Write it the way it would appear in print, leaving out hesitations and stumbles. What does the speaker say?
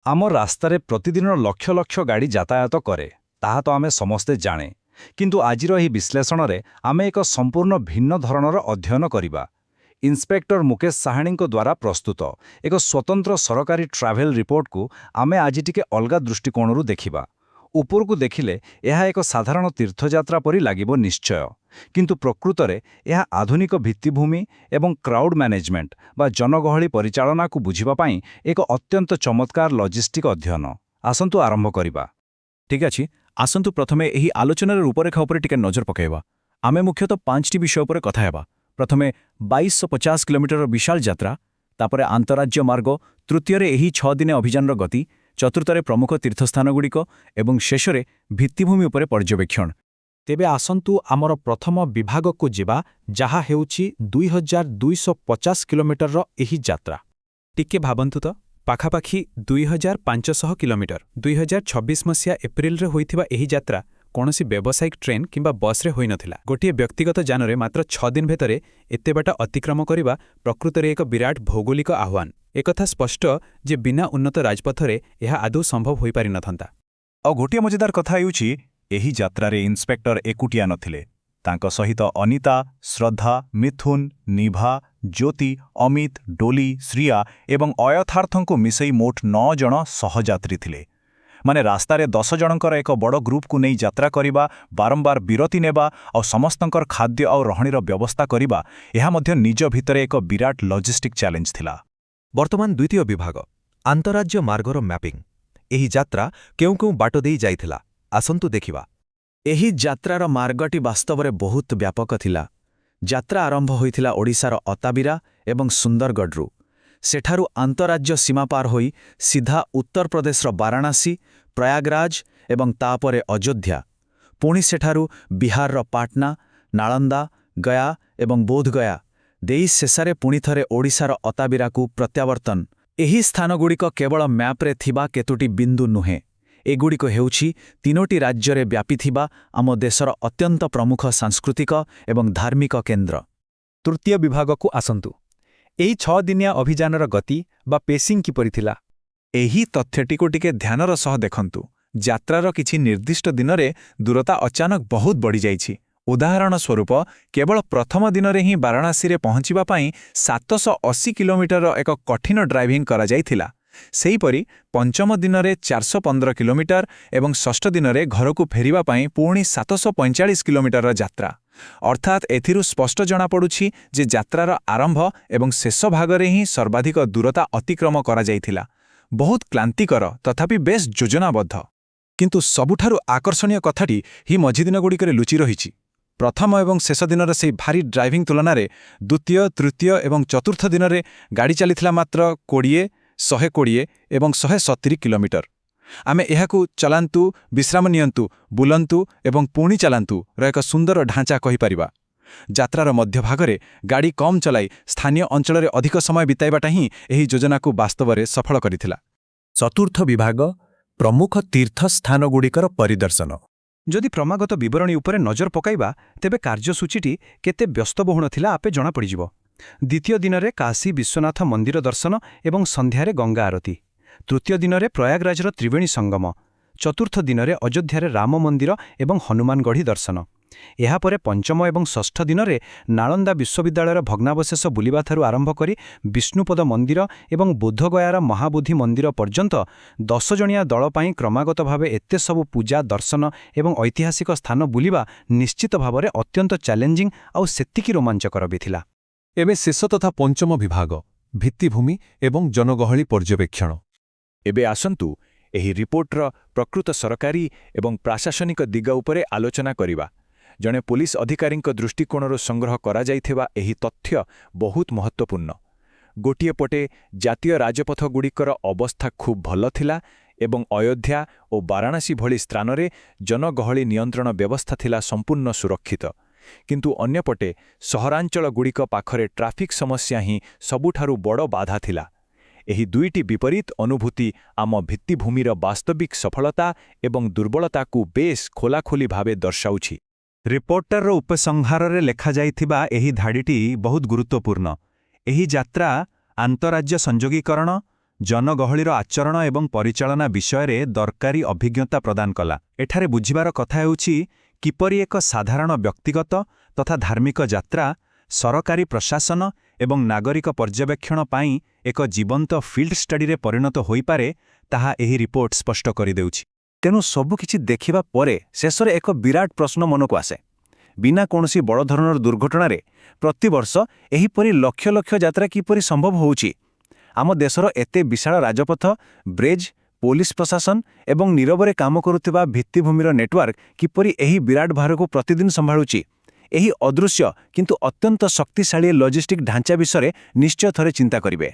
ଆମ ରାସ୍ତାରେ ପ୍ରତିଦିନ ଲକ୍ଷ ଲକ୍ଷ ଗାଡ଼ି ଯାତାୟାତ କରେ, ତାହା ତ ଆମେ ସମସ୍ତେ ଜାଣେ। କିନ୍ତୁ ଆଜିର ଏହି ବିଶ୍ଳେଷଣରେ ଆମେ ଏକ ସମ୍ପୂର୍ଣ୍ଣ ଭିନ୍ନ ଧରଣର ଅଧ୍ୟୟନ କରିବା। ଇନ୍ସପେକ୍ଟର ମୁକେଶ ସାହାଣୀଙ୍କ ଦ୍ୱାରା ପ୍ରସ୍ତୁତ ଏକ ସ୍ୱତନ୍ତ୍ର ସରକାରୀ ଟ୍ରାଭେଲ୍ ରିପୋର୍ଟକୁ ଆମେ ଆଜି ଟିକେ ଅଲଗା ଦୃଷ୍ଟିକୋଣରୁ ଦେଖିବା। ଉପରକୁ ଦେଖିଲେ ଏହା ଏକ ସାଧାରଣ ତୀର୍ଥଯାତ୍ରା ପରି ଲାଗିବ ନିଶ୍ଚୟ, କିନ୍ତୁ ପ୍ରକୃତରେ ଏହା ଆଧୁନିକ ଭିତ୍ତିଭୂମି ଏବଂ କ୍ରାଉଡ୍ ମ୍ୟାନେଜମେଣ୍ଟ ବା ଜନଗହଳି ପରିଚାଳନାକୁ ବୁଝିବା ପାଇଁ ଏକ ଅତ୍ୟନ୍ତ ଚମତ୍କାର ଲଜିଷ୍ଟିକ୍ ଅଧ୍ୟୟନ। ଆସନ୍ତୁ ଆରମ୍ଭ କରିବା। ଠିକ୍ ଅଛି, ଆସନ୍ତୁ ପ୍ରଥମେ ଏହି ଆଲୋଚନାର ରୂପରେଖ ଉପରେ ଟିକେ ନଜର ପକାଇବା। ଆମେ ମୁଖ୍ୟତଃ 5ଟି ବିଷୟ ଉପରେ କଥା ହେବା। ପ୍ରଥମେ 2250 କିଲୋମିଟରର ବିଶାଳ ଯାତ୍ରା, ତାପରେ ଆନ୍ତଃରାଜ୍ୟ ମାର୍ଗ, ତୃତୀୟରେ ଏହି 6 ଦିନ ଅଭିଯାନର ଗତି, ଚତୁର୍ଥରେ ପ୍ରମୁଖ ତୀର୍ଥସ୍ଥାନଗୁଡ଼ିକ ଏବଂ ଶେଷରେ ଭିତ୍ତିଭୂମି ଉପରେ ପର୍ଯ୍ୟବେକ୍ଷଣ। ତେବେ ଆସନ୍ତୁ ଆମର ପ୍ରଥମ ବିଭାଗକୁ ଯିବା, ଯାହା ହେଉଛି 2250 କିଲୋମିଟରର ଏହି ଯାତ୍ରା। ଟିକେ ଭାବନ୍ତୁ ତ, ପାଖାପାଖି 2500 କିଲୋମିଟର। 2026 ମସିହା ଏପ୍ରିଲରେ ହୋଇଥିବା ଏହି ଯାତ୍ରା କୌଣସି ବ୍ୟବସାୟିକ ଟ୍ରେନ୍ କିମ୍ବା ବସ୍ରେ ହୋଇନଥିଲା। ଗୋଟିଏ ବ୍ୟକ୍ତିଗତ ଯାନରେ ମାତ୍ର 6 ଦିନ ଭିତରେ ଏତେ ବାଟ ଅତିକ୍ରମ କରିବା ପ୍ରକୃତରେ ଏକ ବିରାଟ ଭୌଗୋଳିକ ଆହ୍ୱାନ। ଏକଥା ସ୍ପଷ୍ଟ ଯେ ବିନା ଉନ୍ନତ ରାଜପଥରେ ଏହା ଆଦୌ ସମ୍ଭବ ହୋଇପାରିନଥାନ୍ତା। ଆଉ ଗୋଟିଏ ମଜାଦାର କଥା ହେଉଛି, ଏହି ଯାତ୍ରାରେ ଇନ୍ସପେକ୍ଟର ଏକୁଟିଆ ନଥିଲେ। ତାଙ୍କ ସହିତ ଅନିତା, ଶ୍ରଦ୍ଧା, ମିଥୁନ, ନିଭା, ଜ୍ୟୋତି, ଅମିତ, ଡୋଲି, ଶ୍ରିୟା ଏବଂ ଅୟଥାର୍ଥଙ୍କୁ ମିଶାଇ ମୋଟ 9 ଜଣ ସହଯାତ୍ରୀ ଥିଲେ। ମାନେ ରାସ୍ତାରେ 10 ଜଣଙ୍କର ଏକ ବଡ଼ ଗ୍ରୁପକୁ ନେଇ ଯାତ୍ରା କରିବା, ବାରମ୍ବାର ବିରତି ନେବା ଆଉ ସମସ୍ତଙ୍କର ଖାଦ୍ୟ ଆଉ ରହଣିର ବ୍ୟବସ୍ଥା କରିବା, ଏହା ମଧ୍ୟ ନିଜ ଭିତରେ ଏକ ବିରାଟ ଲଜିଷ୍ଟିକ୍ ଚ୍ୟାଲେଞ୍ଜ ଥିଲା। ବର୍ତ୍ତମାନ ଦ୍ୱିତୀୟ ବିଭାଗ, ଆନ୍ତଃରାଜ୍ୟ ମାର୍ଗର ମ୍ୟାପିଂ। ଏହି ଯାତ୍ରା କେଉଁ କେଉଁ ବାଟ ଦେଇ ଯାଇଥିଲା, ଆସନ୍ତୁ ଦେଖିବା। ଏହି ଯାତ୍ରାର ମାର୍ଗଟି ବାସ୍ତବରେ ବହୁତ ବ୍ୟାପକ ଥିଲା। ଯାତ୍ରା ଆରମ୍ଭ ହୋଇଥିଲା ଓଡ଼ିଶାର ଅତାବିରା ଏବଂ ସୁନ୍ଦରଗଡ଼ରୁ। ସେଠାରୁ ଆନ୍ତଃରାଜ୍ୟ ସୀମା ପାର ହୋଇ ସିଧା ଉତ୍ତରପ୍ରଦେଶର ବାରାଣାସୀ, ପ୍ରୟାଗରାଜ ଏବଂ ତାପରେ ଅଯୋଧ୍ୟା। ପୁଣି ସେଠାରୁ ବିହାରର ପାଟନା, ନାଳନ୍ଦା, ଗୟା ଏବଂ ବୋଧଗୟା ଦେଇ ଶେଷରେ ପୁଣିଥରେ ଓଡ଼ିଶାର ଅତାବିରାକୁ ପ୍ରତ୍ୟାବର୍ତ୍ତନ। ଏହି ସ୍ଥାନଗୁଡ଼ିକ କେବଳ ମ୍ୟାପ୍ରେ ଥିବା କେତୋଟି ବିନ୍ଦୁ ନୁହେଁ, ଏଗୁଡ଼ିକ ହେଉଛି 3ଟି ରାଜ୍ୟରେ ବ୍ୟାପିଥିବା ଆମ ଦେଶର ଅତ୍ୟନ୍ତ ପ୍ରମୁଖ ସାଂସ୍କୃତିକ ଏବଂ ଧାର୍ମିକ କେନ୍ଦ୍ର। ତୃତୀୟ ବିଭାଗକୁ ଆସନ୍ତୁ। ଏହି 6 ଦିନିଆ ଅଭିଯାନର ଗତି ବା ପେସିଂ କିପରି ଥିଲା? ଏହି ତଥ୍ୟଟିକୁ ଟିକେ ଧ୍ୟାନର ସହ ଦେଖନ୍ତୁ। ଯାତ୍ରାର କିଛି ନିର୍ଦ୍ଦିଷ୍ଟ ଦିନରେ ଦୂରତା ଅଚାନକ ବହୁତ ବଢ଼ିଯାଇଛି। ଉଦାହରଣ ସ୍ୱରୂପ, କେବଳ ପ୍ରଥମ ଦିନରେ ହିଁ ବାରାଣାସୀରେ ପହଞ୍ଚିବା ପାଇଁ 780 କିଲୋମିଟରର ଏକ କଠିନ ଡ୍ରାଇଭିଂ କରାଯାଇଥିଲା। ସେହିପରି ପଞ୍ଚମ ଦିନରେ 415 କିଲୋମିଟର ଏବଂ ଷଷ୍ଠ ଦିନରେ ଘରକୁ ଫେରିବା ପାଇଁ ପୁଣି 745 କିଲୋମିଟରର ଯାତ୍ରା। ଅର୍ଥାତ୍ ଏଥିରୁ ସ୍ପଷ୍ଟ ଜଣାପଡ଼ୁଛି ଯେ ଯାତ୍ରାର ଆରମ୍ଭ ଏବଂ ଶେଷ ଭାଗରେ ହିଁ ସର୍ବାଧିକ ଦୂରତା ଅତିକ୍ରମ କରାଯାଇଥିଲା। ବହୁତ କ୍ଲାନ୍ତିକର, ତଥାପି ବେଶ୍ ଯୋଜନାବଦ୍ଧ। କିନ୍ତୁ ସବୁଠାରୁ ଆକର୍ଷଣୀୟ କଥାଟି ହିଁ ମଝିଦିନଗୁଡ଼ିକରେ ଲୁଚି ରହିଛି। ପ୍ରଥମ ଏବଂ ଶେଷ ଦିନର ସେହି ଭାରି ଡ୍ରାଇଭିଂ ତୁଳନାରେ ଦ୍ୱିତୀୟ, ତୃତୀୟ ଏବଂ ଚତୁର୍ଥ ଦିନରେ ଗାଡ଼ି ଚାଲିଥିଲା ମାତ୍ର 20, 120 ଏବଂ 170 କିଲୋମିଟର। ଆମେ ଏହାକୁ ଚଲାନ୍ତୁ, ବିଶ୍ରାମ ନିଅନ୍ତୁ, ବୁଲନ୍ତୁ ଏବଂ ପୁଣି ଚାଲାନ୍ତୁ ର ଏକ ସୁନ୍ଦର ଢାଞ୍ଚା କହିପାରିବା। ଯାତ୍ରାର ମଧ୍ୟଭାଗରେ ଗାଡ଼ି କମ୍ ଚଲାଇ ସ୍ଥାନୀୟ ଅଞ୍ଚଳରେ ଅଧିକ ସମୟ ବିତାଇବାଟା ହିଁ ଏହି ଯୋଜନାକୁ ବାସ୍ତବରେ ସଫଳ କରିଥିଲା। ଚତୁର୍ଥ ବିଭାଗ, ପ୍ରମୁଖ ତୀର୍ଥସ୍ଥାନଗୁଡ଼ିକର ପରିଦର୍ଶନ। ଯଦି କ୍ରମାଗତ ବିବରଣୀ ଉପରେ ନଜର ପକାଇବା, ତେବେ କାର୍ଯ୍ୟସୂଚୀଟି କେତେ ବ୍ୟସ୍ତବହୁଳ ଥିଲା ଆପେ ଜଣାପଡ଼ିଯିବ। ଦ୍ୱିତୀୟ ଦିନରେ କାଶୀ ବିଶ୍ୱନାଥ ମନ୍ଦିର ଦର୍ଶନ ଏବଂ ସନ୍ଧ୍ୟାରେ ଗଙ୍ଗା ଆରତୀ। ତୃତୀୟ ଦିନରେ ପ୍ରୟାଗରାଜର ତ୍ରିବେଣୀ ସଙ୍ଗମ। ଚତୁର୍ଥ ଦିନରେ ଅଯୋଧ୍ୟାରେ ରାମ ମନ୍ଦିର ଏବଂ ହନୁମାନଗଢ଼ି ଦର୍ଶନ। ଏହାପରେ ପଞ୍ଚମ ଏବଂ ଷଷ୍ଠ ଦିନରେ ନାଳନ୍ଦା ବିଶ୍ୱବିଦ୍ୟାଳୟର ଭଗ୍ନାବଶେଷ ବୁଲିବାଠାରୁ ଆରମ୍ଭ କରି ବିଷ୍ଣୁପଦ ମନ୍ଦିର ଏବଂ ବୋଧଗୟାର ମହାବୋଧି ମନ୍ଦିର ପର୍ଯ୍ୟନ୍ତ 10 ଜଣିଆ ଦଳ ପାଇଁ କ୍ରମାଗତ ଭାବେ ଏତେ ସବୁ ପୂଜା, ଦର୍ଶନ ଏବଂ ଐତିହାସିକ ସ୍ଥାନ ବୁଲିବା ନିଶ୍ଚିତ ଭାବରେ ଅତ୍ୟନ୍ତ ଚ୍ୟାଲେଞ୍ଜିଂ ଆଉ ସେତିକି ରୋମାଞ୍ଚକର ବି ଥିଲା। ଏବେ ଶେଷ ତଥା ପଞ୍ଚମ ବିଭାଗ, ଭିତ୍ତିଭୂମି ଏବଂ ଜନଗହଳି ପର୍ଯ୍ୟବେକ୍ଷଣ। ଏବେ ଆସନ୍ତୁ ଏହି ରିପୋର୍ଟର ପ୍ରକୃତ ସରକାରୀ ଏବଂ ପ୍ରଶାସନିକ ଦିଗ ଉପରେ ଆଲୋଚନା କରିବା। ଜଣେ ପୁଲିସ ଅଧିକାରୀଙ୍କ ଦୃଷ୍ଟିକୋଣରୁ ସଂଗ୍ରହ କରାଯାଇଥିବା ଏହି ତଥ୍ୟ ବହୁତ ମହତ୍ତ୍ୱପୂର୍ଣ୍ଣ। ଗୋଟିଏ ପଟେ ଜାତୀୟ ରାଜପଥଗୁଡ଼ିକର ଅବସ୍ଥା ଖୁବ୍ ଭଲ ଥିଲା ଏବଂ ଅଯୋଧ୍ୟା ଓ ବାରାଣାସୀ ଭଳି ସ୍ଥାନରେ ଜନଗହଳି ନିୟନ୍ତ୍ରଣ ବ୍ୟବସ୍ଥା ଥିଲା ସମ୍ପୂର୍ଣ୍ଣ ସୁରକ୍ଷିତ। କିନ୍ତୁ ଅନ୍ୟପଟେ ସହରାଞ୍ଚଳଗୁଡ଼ିକ ପାଖରେ ଟ୍ରାଫିକ୍ ସମସ୍ୟା ହିଁ ସବୁଠାରୁ ବଡ଼ ବାଧା ଥିଲା। ଏହି ଦୁଇଟି ବିପରୀତ ଅନୁଭୂତି ଆମ ଭିତ୍ତିଭୂମିର ବାସ୍ତବିକ ସଫଳତା ଏବଂ ଦୁର୍ବଳତାକୁ ବେଶ୍ ଖୋଲାଖୋଲି ଭାବେ ଦର୍ଶାଉଛି। ରିପୋର୍ଟର ଉପସଂହାରରେ ଲେଖାଯାଇଥିବା ଏହି ଧାଡ଼ିଟି ବହୁତ ଗୁରୁତ୍ୱପୂର୍ଣ୍ଣ। ଏହି ଯାତ୍ରା ଆନ୍ତଃରାଜ୍ୟ ସଂଯୋଗୀକରଣ, ଜନଗହଳିର ଆଚରଣ ଏବଂ ପରିଚାଳନା ବିଷୟରେ ଦରକାରୀ ଅଭିଜ୍ଞତା ପ୍ରଦାନ କଲା। ଏଠାରେ ବୁଝିବାର କଥା ହେଉଛି କିପରି ଏକ ସାଧାରଣ ବ୍ୟକ୍ତିଗତ ତଥା ଧାର୍ମିକ ଯାତ୍ରା ସରକାରୀ ପ୍ରଶାସନ ଏବଂ ନାଗରିକ ପର୍ଯ୍ୟବେକ୍ଷଣ ପାଇଁ ଏକ ଜୀବନ୍ତ ଫିଲ୍ଡ ଷ୍ଟଡିରେ ପରିଣତ ହୋଇପାରେ ତାହା ଏହି ରିପୋର୍ଟ ସ୍ପଷ୍ଟ କରିଦେଉଛି। ତେଣୁ ସବୁକିଛି ଦେଖିବା ପରେ ଶେଷରେ ଏକ ବିରାଟ ପ୍ରଶ୍ନ ମନକୁ ଆସେ। ବିନା କୌଣସି ବଡ଼ ଧରଣର ଦୁର୍ଘଟଣାରେ ପ୍ରତିବର୍ଷ ଏହିପରି ଲକ୍ଷ ଲକ୍ଷ ଯାତ୍ରା କିପରି ସମ୍ଭବ ହେଉଛି? ଆମ ଦେଶର ଏତେ ବିଶାଳ ରାଜପଥ, ବ୍ରିଜ, ପୋଲିସ ପ୍ରଶାସନ ଏବଂ ନୀରବରେ କାମ କରୁଥିବା ଭିତ୍ତିଭୂମିର ନେଟୱାର୍କ କିପରି ଏହି ବିରାଟ ଭାରକୁ ପ୍ରତିଦିନ ସମ୍ଭାଳୁଛି? ଏହି ଅଦୃଶ୍ୟ କିନ୍ତୁ ଅତ୍ୟନ୍ତ ଶକ୍ତିଶାଳୀ ଲଜିଷ୍ଟିକ୍ ଢାଞ୍ଚା ବିଷୟରେ ନିଶ୍ଚୟ ଥରେ ଚିନ୍ତା କରିବେ।